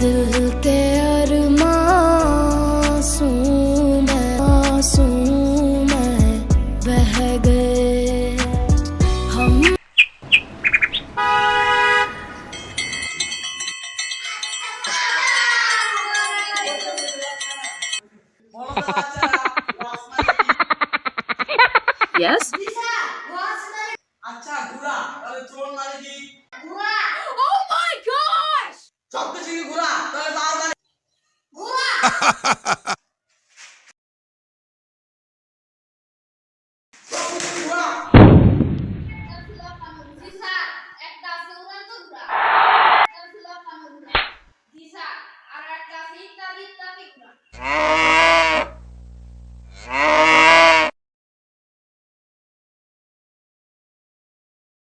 दिल के अरमासूम में बह गए हम। Yes? আচ্ছা ঘোড়া তাহলে চোর মানে কি?